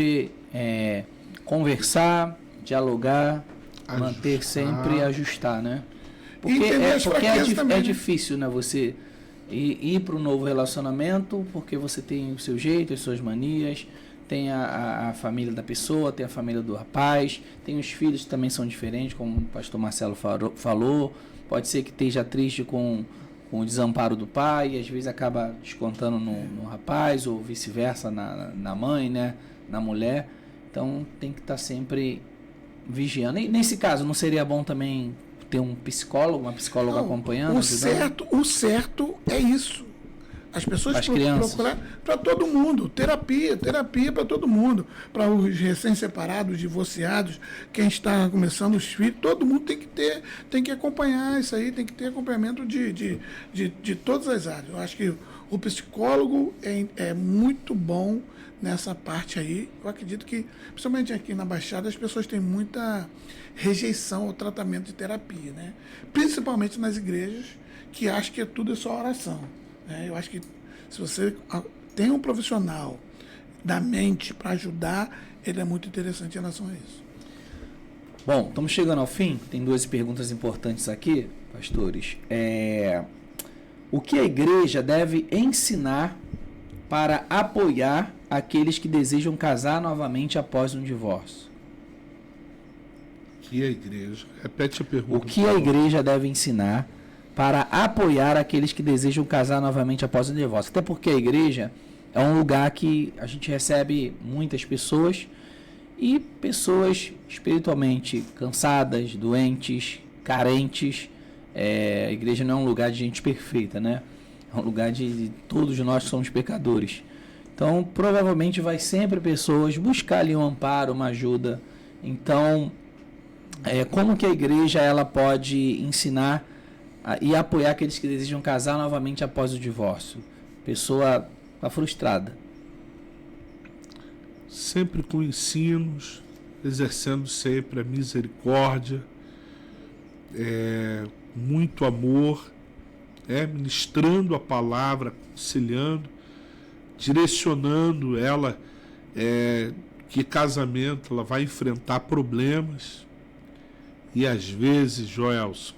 conversar, dialogar, Ajustar. manter sempre e ajustar, né? Porque, entender as porque fraquezas também, né? difícil, né? Você ir para um novo relacionamento, porque você tem o seu jeito, as suas manias, tem a família da pessoa, tem a família do rapaz, tem os filhos que também são diferentes, como o pastor Marcelo falou. Pode ser que esteja triste com o desamparo do pai e às vezes acaba descontando no rapaz ou vice-versa na mãe, né? Na mulher. Então tem que estar sempre vigiando. E nesse caso, não seria bom também ter um psicólogo, uma psicóloga acompanhando? O certo é isso. As pessoas procurar para todo mundo, terapia para todo mundo, para os recém-separados, divorciados, quem está começando os filhos, todo mundo tem que acompanhar isso aí, tem que ter acompanhamento de todas as áreas. Eu acho que o psicólogo é muito bom nessa parte aí. Eu acredito que, principalmente aqui na Baixada, as pessoas têm muita rejeição ao tratamento de terapia, né? Principalmente nas igrejas, que acham que tudo é só oração. Eu acho que se você tem um profissional da mente para ajudar, ele é muito interessante em relação a isso. Bom, estamos chegando ao fim. Tem duas perguntas importantes aqui, pastores. O que a igreja deve ensinar para apoiar aqueles que desejam casar novamente após um divórcio? Que a igreja. Repete a pergunta. O que a igreja deve ensinar para apoiar aqueles que desejam casar novamente após o divórcio? Até porque a igreja é um lugar que a gente recebe muitas pessoas e pessoas espiritualmente cansadas, doentes, carentes. A igreja não é um lugar de gente perfeita, né? É um lugar de todos nós que somos pecadores. Então, provavelmente vai sempre pessoas buscar ali um amparo, uma ajuda. Então, como que a igreja ela pode ensinar e apoiar aqueles que desejam casar novamente após o divórcio? Pessoa está frustrada. Sempre com ensinos, exercendo sempre a misericórdia, muito amor, ministrando a palavra, aconselhando, direcionando ela, que casamento ela vai enfrentar problemas e às vezes, Joelson,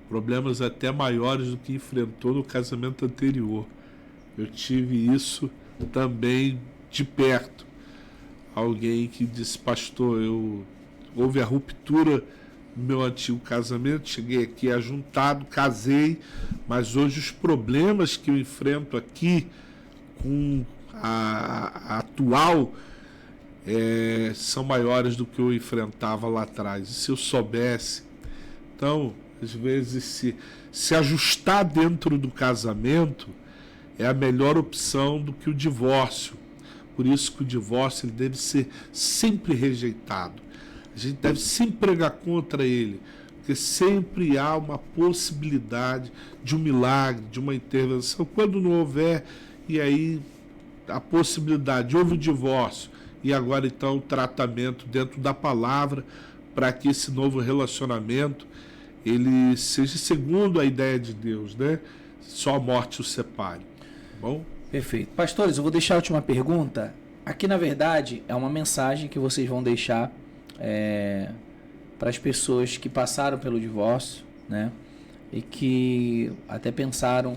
problemas até maiores do que enfrentou no casamento anterior. Eu tive isso também de perto. Alguém que disse: pastor, houve a ruptura no meu antigo casamento, cheguei aqui ajuntado, casei, mas hoje os problemas que eu enfrento aqui com a atual são maiores do que eu enfrentava lá atrás. E se eu soubesse? Então, às vezes, se ajustar dentro do casamento é a melhor opção do que o divórcio. Por isso que o divórcio ele deve ser sempre rejeitado. A gente deve sempre pregar contra ele, porque sempre há uma possibilidade de um milagre, de uma intervenção. Quando não houver, e aí a possibilidade, houve o divórcio, e agora então o tratamento dentro da palavra para que esse novo relacionamento ele seja segundo a ideia de Deus, né? Só a morte o separe. Bom? Perfeito. Pastores, eu vou deixar a última pergunta. Aqui, na verdade, é uma mensagem que vocês vão deixar para as pessoas que passaram pelo divórcio, né? E que até pensaram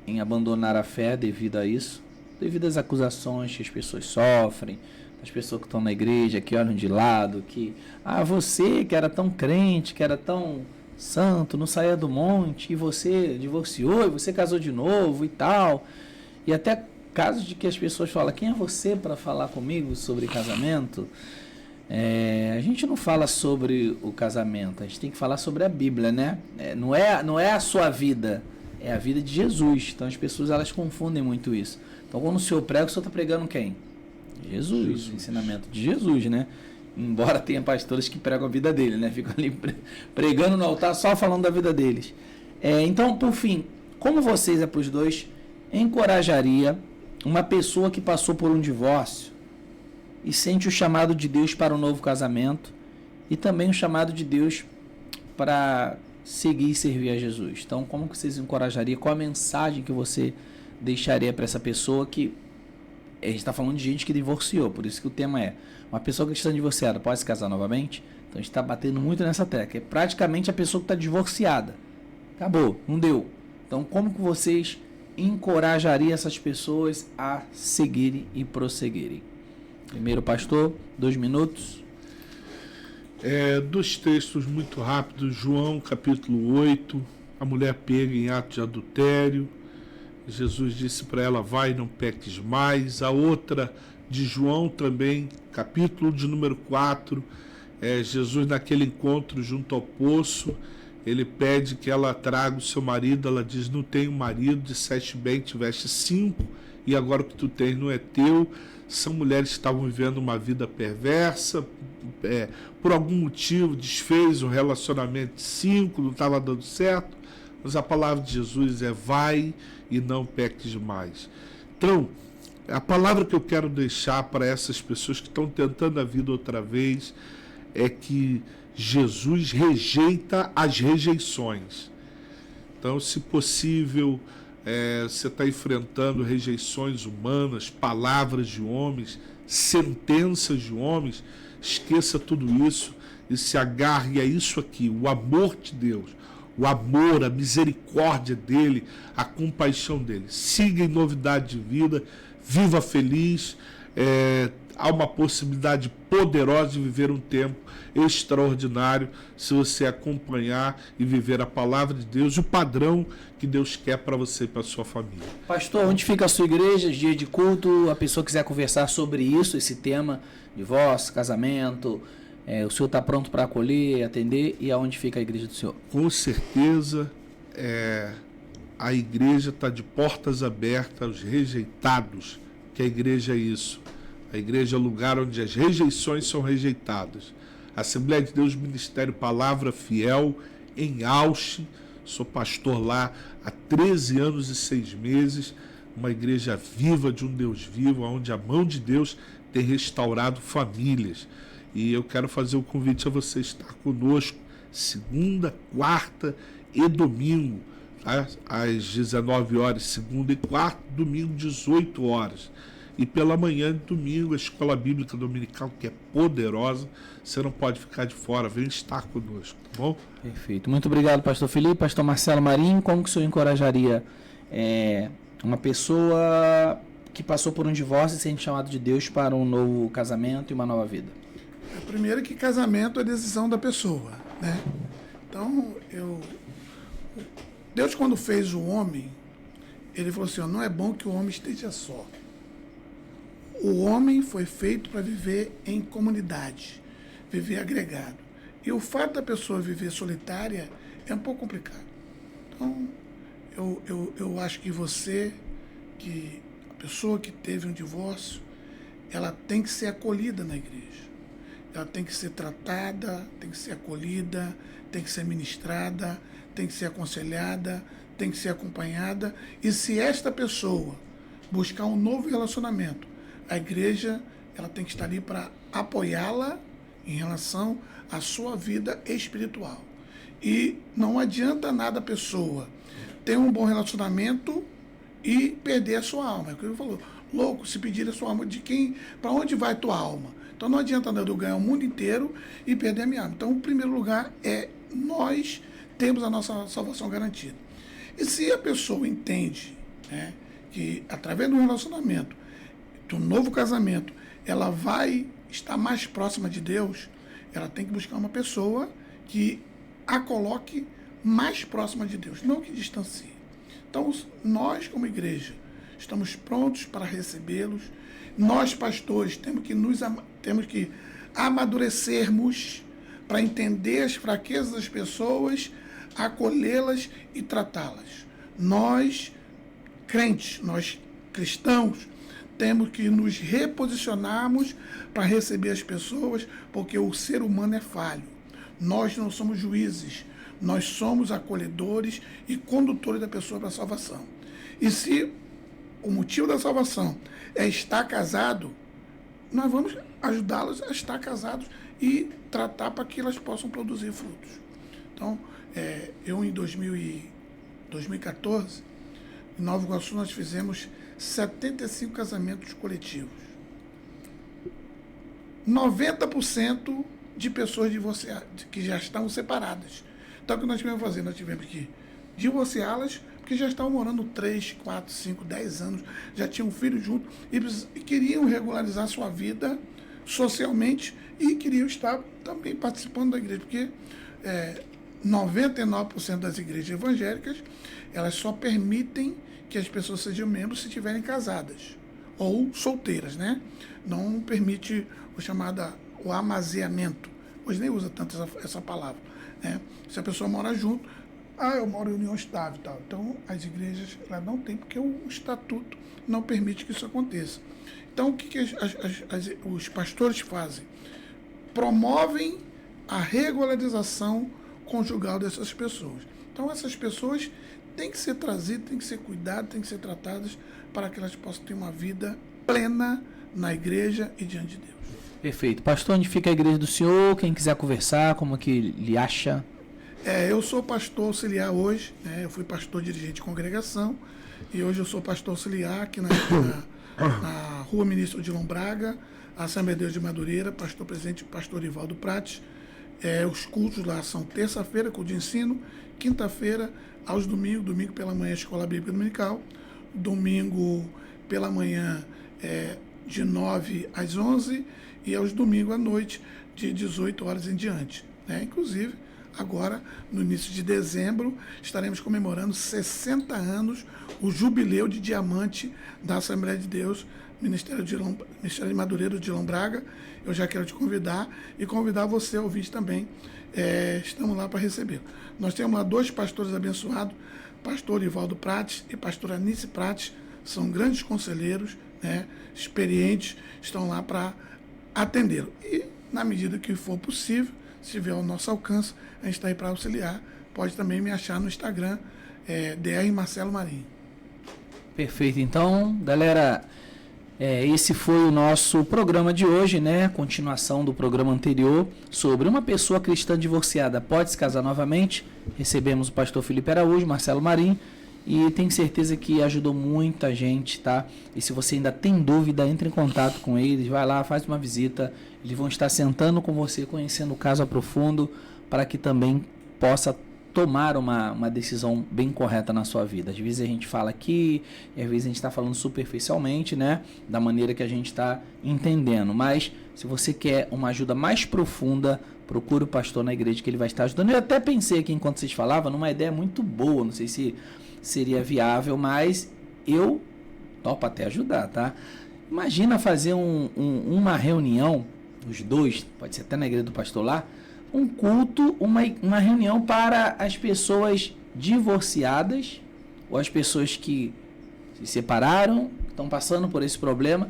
em abandonar a fé devido a isso, devido às acusações que as pessoas sofrem, as pessoas que estão na igreja, que olham de lado, que, você que era tão crente, que era tão santo, não saía do monte, e você divorciou, e você casou de novo e tal. E até casos de que as pessoas falam, quem é você para falar comigo sobre casamento? A gente não fala sobre o casamento, a gente tem que falar sobre a Bíblia, né? Não é a sua vida, é a vida de Jesus. Então as pessoas elas confundem muito isso. Então quando o senhor prega, o senhor está pregando quem? Jesus, o ensinamento de Jesus, né? Embora tenha pastores que pregam a vida dele, né? Ficam ali pregando no altar só falando da vida deles. Então, por fim, como vocês, para os dois, encorajaria uma pessoa que passou por um divórcio e sente o chamado de Deus para um novo casamento e também o chamado de Deus para seguir e servir a Jesus? Então, como que vocês encorajariam? Qual a mensagem que você deixaria para essa pessoa que... A gente está falando de gente que divorciou, por isso que o tema é uma pessoa que está divorciada pode se casar novamente? Então a gente está batendo muito nessa tecla. É praticamente a pessoa que está divorciada. Acabou, não deu. Então como que vocês encorajariam essas pessoas a seguirem e prosseguirem? Primeiro, pastor, 2 minutos. 2 textos muito rápidos. João capítulo 8, a mulher pega em ato de adultério. Jesus disse para ela, vai, não peques mais. A outra de João também, capítulo de número 4, Jesus naquele encontro junto ao poço, ele pede que ela traga o seu marido, ela diz, não tenho marido, disseste bem, tiveste 5, e agora o que tu tens não é teu. São mulheres que estavam vivendo uma vida perversa, por algum motivo desfez o relacionamento de 5, não estava dando certo, mas a palavra de Jesus é vai e não peques mais. Então, a palavra que eu quero deixar para essas pessoas que estão tentando a vida outra vez é que Jesus rejeita as rejeições. Então, se possível, você está enfrentando rejeições humanas, palavras de homens, sentenças de homens, esqueça tudo isso e se agarre a isso aqui, o amor de Deus. O amor, a misericórdia dele, a compaixão dele. Siga em novidade de vida, viva feliz. Há uma possibilidade poderosa de viver um tempo extraordinário se você acompanhar e viver a palavra de Deus e o padrão que Deus quer para você e para a sua família. Pastor, onde fica a sua igreja, dia de culto? A pessoa quiser conversar sobre isso, esse tema, divórcio, casamento... o senhor está pronto para acolher, atender, e aonde fica a igreja do senhor? Com certeza, a igreja está de portas abertas aos rejeitados, que a igreja é isso. A igreja é o lugar onde as rejeições são rejeitadas. A Assembleia de Deus, Ministério Palavra Fiel, em Auchi, sou pastor lá há 13 anos e 6 meses, uma igreja viva de um Deus vivo, onde a mão de Deus tem restaurado famílias. E eu quero fazer o convite a você estar conosco segunda, quarta e domingo, tá? Às 19 horas, segunda e quarta, domingo, 18 horas. E pela manhã de domingo, a Escola Bíblica Dominical, que é poderosa, você não pode ficar de fora, vem estar conosco, tá bom? Perfeito. Muito obrigado, pastor Felipe. Pastor Marcelo Marinho, como que o senhor encorajaria uma pessoa que passou por um divórcio e sente chamado de Deus para um novo casamento e uma nova vida? Primeiro que casamento é decisão da pessoa, né? Então, Deus quando fez o homem, ele falou assim, não é bom que o homem esteja só. O homem foi feito para viver em comunidade, viver agregado. E o fato da pessoa viver solitária é um pouco complicado. Então, eu acho que a pessoa que teve um divórcio, ela tem que ser acolhida na igreja. Ela tem que ser tratada, tem que ser acolhida, tem que ser ministrada, tem que ser aconselhada, tem que ser acompanhada. E se esta pessoa buscar um novo relacionamento, a igreja ela tem que estar ali para apoiá-la em relação à sua vida espiritual. E não adianta nada a pessoa ter um bom relacionamento e perder a sua alma. É o que ele falou. Louco, se pedir a sua alma, de quem, para onde vai a tua alma? Então não adianta nada eu ganhar o mundo inteiro e perder a minha alma. Então, o primeiro lugar é nós temos a nossa salvação garantida. E se a pessoa entende, né, que através do relacionamento, do novo casamento, ela vai estar mais próxima de Deus, ela tem que buscar uma pessoa que a coloque mais próxima de Deus, não que distancie. Então, nós, como igreja, estamos prontos para recebê-los. Nós, pastores, temos que amadurecermos para entender as fraquezas das pessoas, acolhê-las e tratá-las. Nós, crentes, nós cristãos, temos que nos reposicionarmos para receber as pessoas, porque o ser humano é falho. Nós não somos juízes, nós somos acolhedores e condutores da pessoa para a salvação. E se o motivo da salvação é estar casado, nós vamos ajudá-los a estar casados e tratar para que elas possam produzir frutos. Então, eu em 2014, em Nova Iguaçu, nós fizemos 75 casamentos coletivos. 90% de pessoas divorciadas, que já estavam separadas. Então, o que nós tivemos que fazer? Nós tivemos que divorciá-las, porque já estavam morando 3, 4, 5, 10 anos, já tinham um filho junto e queriam regularizar sua vida socialmente e queriam estar também participando da igreja, porque 99% das igrejas evangélicas, elas só permitem que as pessoas sejam membros se estiverem casadas ou solteiras, né? Não permite o amaziamento. Hoje nem usa tanto essa palavra, né? Se a pessoa mora junto, eu moro em união estável e tal. Então, as igrejas elas não têm, porque o estatuto não permite que isso aconteça. Então, o que os pastores fazem? Promovem a regularização conjugal dessas pessoas. Então, essas pessoas têm que ser trazidas, têm que ser cuidadas, têm que ser tratadas para que elas possam ter uma vida plena na igreja e diante de Deus. Perfeito. Pastor, onde fica a igreja do senhor? Quem quiser conversar, como que lhe acha? Eu sou pastor auxiliar hoje, né? Eu fui pastor dirigente de congregação e hoje eu sou pastor auxiliar aqui na Rua Ministro Odilon Braga, Assembleia de Deus de Madureira, pastor presidente, pastor Ivaldo Prates. Os cultos lá são terça-feira, culto de ensino, quinta-feira, aos domingos, domingo pela manhã, escola bíblica dominical, domingo pela manhã de 9 às 11 e aos domingos à noite, de 18 horas em diante, né? Inclusive, agora, no início de dezembro, estaremos comemorando 60 anos, o jubileu de diamante da Assembleia de Deus, Ministério de Madureira de Odilon Braga. Eu já quero te convidar e convidar você, ouvinte, também. Estamos lá para receber. Nós temos lá 2 pastores abençoados, pastor Ivaldo Prates e pastora Anice Prates, são grandes conselheiros, né, experientes, estão lá para atendê-lo. E, na medida que for possível, se tiver ao nosso alcance, a gente está aí para auxiliar. Pode também me achar no Instagram, Dr. Marcelo Marinho. Perfeito. Então, galera, esse foi o nosso programa de hoje, né? Continuação do programa anterior sobre uma pessoa cristã divorciada pode se casar novamente. Recebemos o pastor Felipe Araújo, Marcelo Marinho, e tenho certeza que ajudou muita gente, tá? E se você ainda tem dúvida, entre em contato com eles, vai lá, faz uma visita. Eles vão estar sentando com você, conhecendo o caso a profundo, para que também possa tomar uma decisão bem correta na sua vida. Às vezes a gente fala aqui, e às vezes a gente está falando superficialmente, né? Da maneira que a gente está entendendo. Mas se você quer uma ajuda mais profunda, procure o pastor na igreja que ele vai estar ajudando. Eu até pensei aqui, enquanto vocês falavam, numa ideia muito boa, não sei se seria viável, mas eu topo até ajudar, tá? Imagina fazer uma reunião, os dois, pode ser até na igreja do pastor lá, um culto, uma reunião para as pessoas divorciadas ou as pessoas que se separaram, estão passando por esse problema.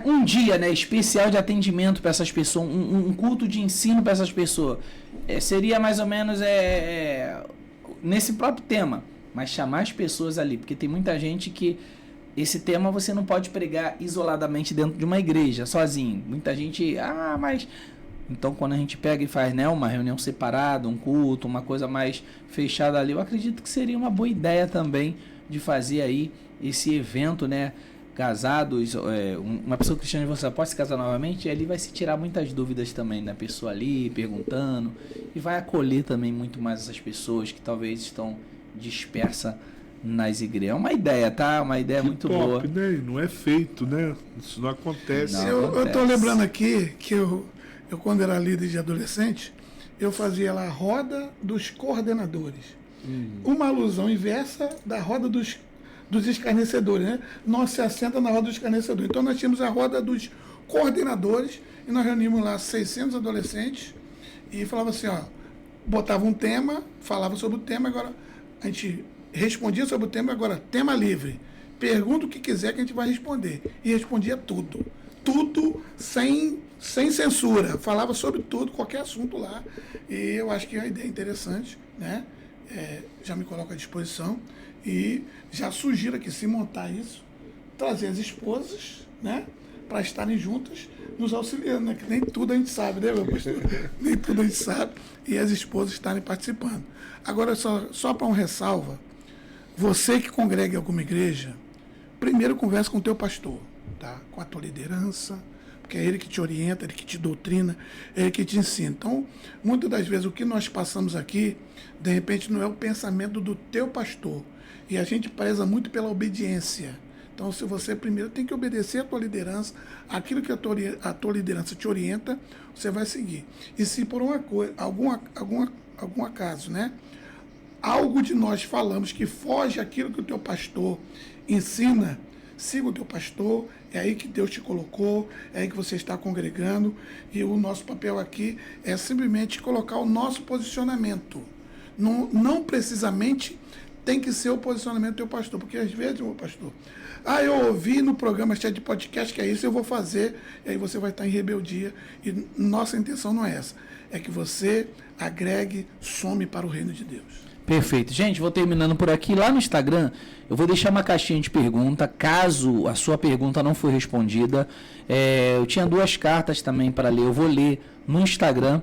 Um dia, né, especial de atendimento para essas pessoas, um culto de ensino para essas pessoas. Seria mais ou menos nesse próprio tema, mas chamar as pessoas ali, porque tem muita gente que esse tema você não pode pregar isoladamente dentro de uma igreja, sozinho. Muita gente, mas... Então, quando a gente pega e faz, né, uma reunião separada, um culto, uma coisa mais fechada ali, eu acredito que seria uma boa ideia também de fazer aí esse evento, né, casados, uma pessoa cristã você pode se casar novamente, e ali vai se tirar muitas dúvidas também da pessoa ali, perguntando, e vai acolher também muito mais essas pessoas que talvez estão dispersas nas igrejas. É uma ideia, tá? Uma ideia muito boa. Né? E não é feito, né? Isso não acontece. Eu estou lembrando aqui que eu, quando era líder de adolescente, eu fazia lá a roda dos coordenadores. Uma alusão inversa da roda dos escarnecedores, né? Nós se assenta na roda dos escarnecedores. Então nós tínhamos a roda dos coordenadores e nós reunimos lá 600 adolescentes e falava assim, ó, botava um tema, falava sobre o tema, agora a gente respondia sobre o tema, agora tema livre. Pergunta o que quiser que a gente vai responder. E respondia tudo. Tudo sem censura. Falava sobre tudo, qualquer assunto lá. E eu acho que é uma ideia interessante, né? Já me coloco à disposição e já sugiro aqui, se montar isso, trazer as esposas, né? Para estarem juntas, nos auxiliando, né? Que nem tudo a gente sabe, né, meu pastor? Nem tudo a gente sabe. E as esposas estarem participando. Agora, só para um ressalva, você que congrega em alguma igreja, primeiro conversa com o teu pastor, tá? Com a tua liderança, porque é ele que te orienta, ele que te doutrina, é ele que te ensina. Então, muitas das vezes o que nós passamos aqui, de repente não é o pensamento do teu pastor. E a gente preza muito pela obediência. Então, se você primeiro tem que obedecer a tua liderança, aquilo que a tua liderança te orienta, você vai seguir. E se por uma coisa, algum acaso, né? Algo de nós falamos que foge aquilo que o teu pastor ensina, siga o teu pastor, é aí que Deus te colocou, é aí que você está congregando, e o nosso papel aqui é simplesmente colocar o nosso posicionamento. Não precisamente tem que ser o posicionamento do teu pastor, porque às vezes, meu pastor, eu ouvi no programa Chat de Podcast que é isso, eu vou fazer, e aí você vai estar em rebeldia, e nossa intenção não é essa, é que você agregue, some para o reino de Deus. Perfeito. Gente, vou terminando por aqui. Lá no Instagram, eu vou deixar uma caixinha de pergunta, caso a sua pergunta não for respondida. Eu tinha 2 cartas também para ler, eu vou ler no Instagram,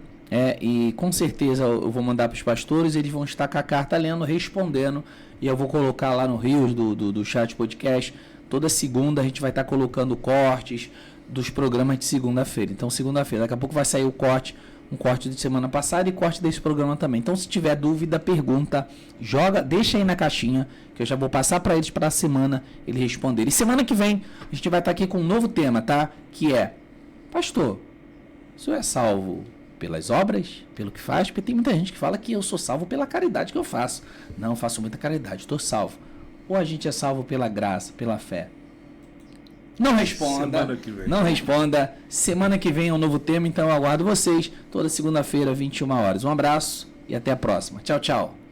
e com certeza eu vou mandar para os pastores, eles vão estar com a carta lendo, respondendo, e eu vou colocar lá no Rios do Chat Podcast. Toda segunda a gente vai estar colocando cortes dos programas de segunda-feira. Então, segunda-feira, daqui a pouco vai sair o corte, um corte de semana passada e corte desse programa também. Então, se tiver dúvida, pergunta, deixa aí na caixinha, que eu já vou passar para eles para a semana eles responderem. E semana que vem a gente vai estar aqui com um novo tema, tá? Que é, pastor, o senhor é salvo pelas obras, pelo que faz? Porque tem muita gente que fala que eu sou salvo pela caridade que eu faço. Não, eu faço muita caridade, estou salvo. Ou a gente é salvo pela graça, pela fé? Não responda, não responda. Semana que vem é um novo tema, então eu aguardo vocês toda segunda-feira, 21 horas. Um abraço e até a próxima. Tchau, tchau.